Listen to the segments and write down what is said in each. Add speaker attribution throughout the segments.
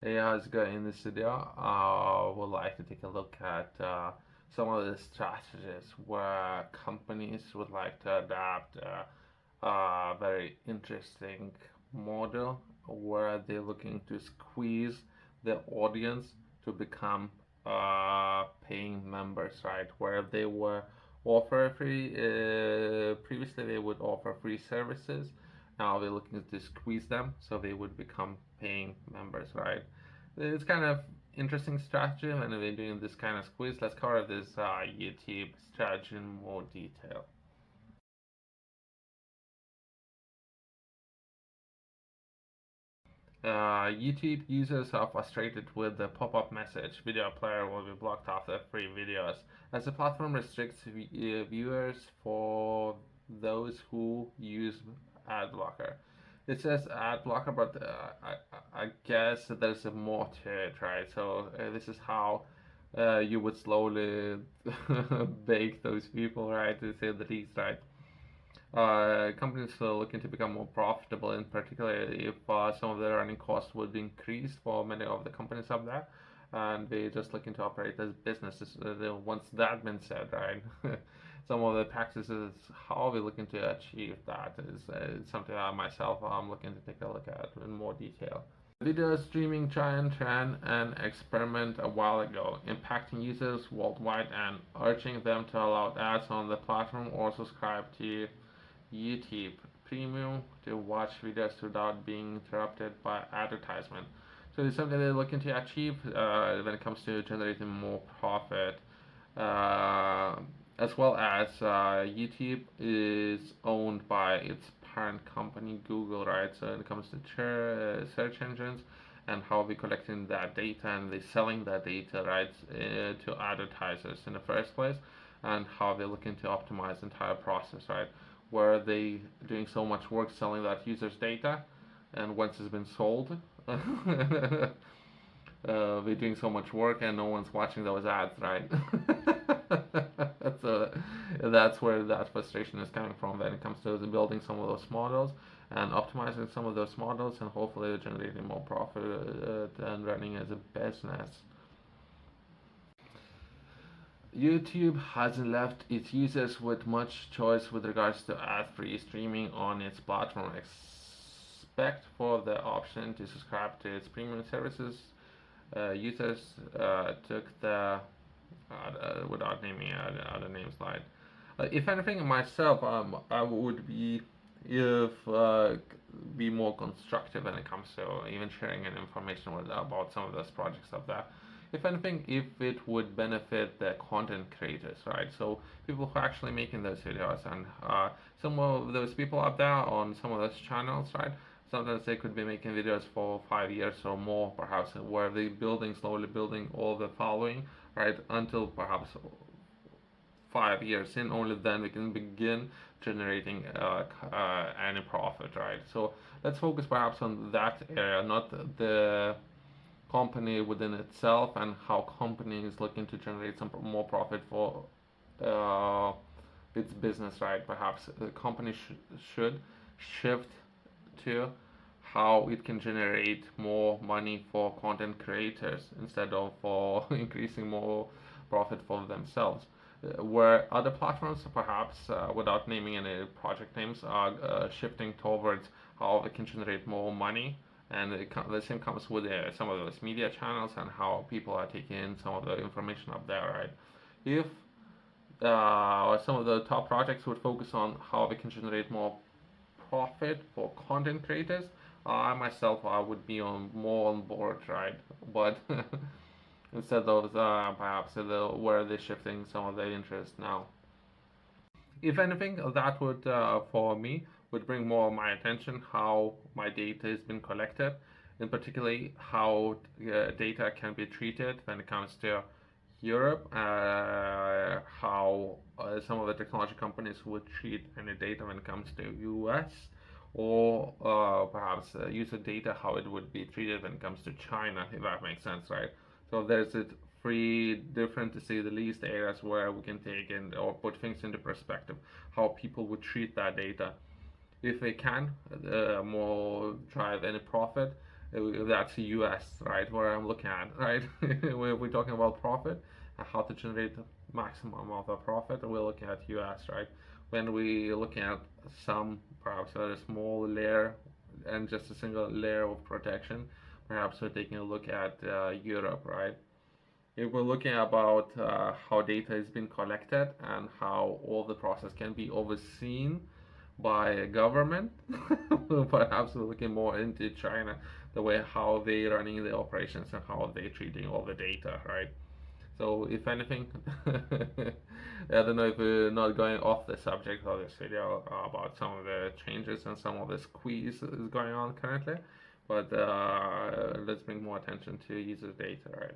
Speaker 1: Hey, how's it going? In this video, would like to take a look at some of the strategies where companies would like to adapt a very interesting model where they're looking to squeeze the audience to become paying members, right? Where they were offer free, previously they would offer free services. Now they're looking to squeeze them so they would become paying members, right? It's kind of interesting strategy, and we're doing this kind of squeeze. Let's cover this YouTube strategy in more detail. YouTube users are frustrated with the pop-up message. Video player will be blocked after free videos, as the platform restricts viewers for those who use ad blocker. It says ad blocker, but I guess there's more to it, right? So this is how you would slowly bake those people, right? To say the least, right? Companies are looking to become more profitable, in particular if some of the running costs would be increased for many of the companies up there, and they're just looking to operate as businesses. Once that been said, right, some of the practices, how we're looking to achieve that is something that myself I'm looking to take a look at in more detail. Video streaming giant ran an experiment a while ago, impacting users worldwide and urging them to allow ads on the platform or subscribe to YouTube Premium to watch videos without being interrupted by advertisement. So it's something they're looking to achieve when it comes to generating more profit. Uh, as well as YouTube is owned by its parent company Google, right? So when it comes to search engines and how we're collecting that data and they're selling that data, right, to advertisers in the first place, and how they're looking to optimize the entire process, right? Where they doing so much work selling that user's data, and once it's been sold, we're doing so much work and no one's watching those ads, right? So that's where that frustration is coming from when it comes to building some of those models and optimizing some of those models and hopefully generating more profit and running as a business. YouTube hasn't left its users with much choice with regards to ad-free streaming on its platform, except for the option to subscribe to its premium services. Users took the without naming other names like. If anything, myself, I would be more constructive when it comes to even sharing an information about some of those projects up there. If anything, if it would benefit the content creators, right? So people who are actually making those videos and some of those people up there on some of those channels, right? Sometimes they could be making videos for 5 years or more, perhaps, where they building slowly building all the following, right? Until perhaps 5 years in, only then we can begin generating any profit, right? So let's focus perhaps on that area, not the company within itself and how company is looking to generate some more profit for uh, its business, right? Perhaps the company should shift to how it can generate more money for content creators instead of for increasing more profit for themselves. Where other platforms, perhaps without naming any project names, are shifting towards how they can generate more money. And the same comes with some of those media channels and how people are taking some of the information up there, right? If some of the top projects would focus on how they can generate more profit for content creators, I myself I would be on more on board, right? But instead of perhaps where they're shifting some of their interest now. If anything, that would for me would bring more of my attention how my data has been collected, in particularly how data can be treated when it comes to Europe, how some of the technology companies would treat any data when it comes to US, or perhaps user data, how it would be treated when it comes to China, if that makes sense, right? So there's it three different, to say the least, areas where we can take and or put things into perspective, how people would treat that data if they can more drive any profit, That's US, right? Where I'm looking at, right? We're talking about profit and how to generate the maximum amount of profit. We're looking at US, right? When we looking at some perhaps a small layer and just a single layer of protection, perhaps we're taking a look at Europe, right? If we're looking about how data is being collected and how all the process can be overseen by a government, perhaps we're looking more into China, the way how they running the operations and how they treating all the data, right? So if anything, I don't know if we're not going off the subject of this video about some of the changes and some of the squeeze is going on currently, but let's bring more attention to user data, right?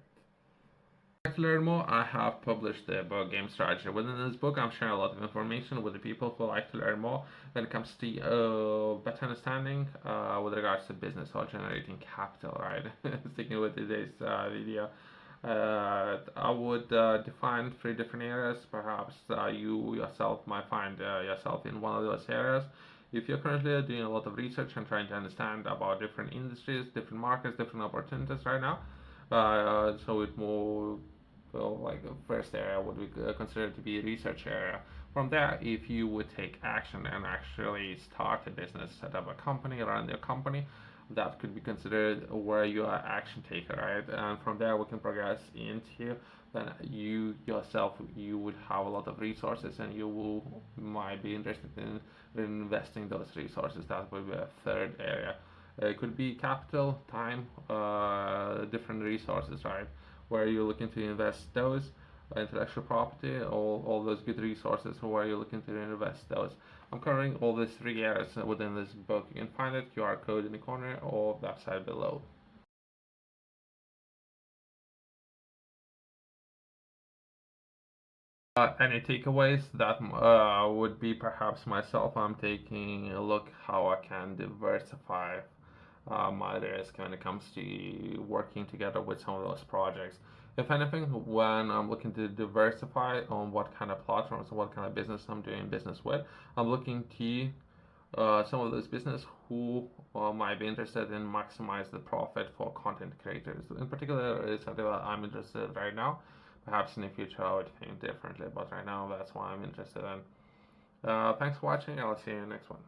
Speaker 1: To learn more, I have published the book Game Strategy. Within this book, I'm sharing a lot of information with the people who like to learn more when it comes to better understanding with regards to business or generating capital, right? Sticking with today's video, I would define three different areas. Perhaps you yourself might find yourself in one of those areas. If you're currently doing a lot of research and trying to understand about different industries, different markets, different opportunities right now, so it more well, like the first area would be considered to be a research area. From there, if you would take action and actually start a business, set up a company, run your company, that could be considered where you are action taker, right? And from there, we can progress into then you yourself, you would have a lot of resources and you will might be interested in investing those resources. That would be a third area. It could be capital, time, different resources, right? Where you're looking to invest those, intellectual property, all those good resources, where you're looking to invest those. I'm covering all these three areas within this book. You can find it QR code in the corner or the website below. Any takeaways that would be perhaps myself. I'm taking a look how I can diversify my risk when it comes to working together with some of those projects. If anything, when I'm looking to diversify on what kind of platforms or what kind of business I'm doing business with, I'm looking to some of those business who might be interested in maximize the profit for content creators. In particular, is something that I'm interested in right now. Perhaps in the future I would think differently, but right now that's what I'm interested in. Thanks for watching. I'll see you in the next one.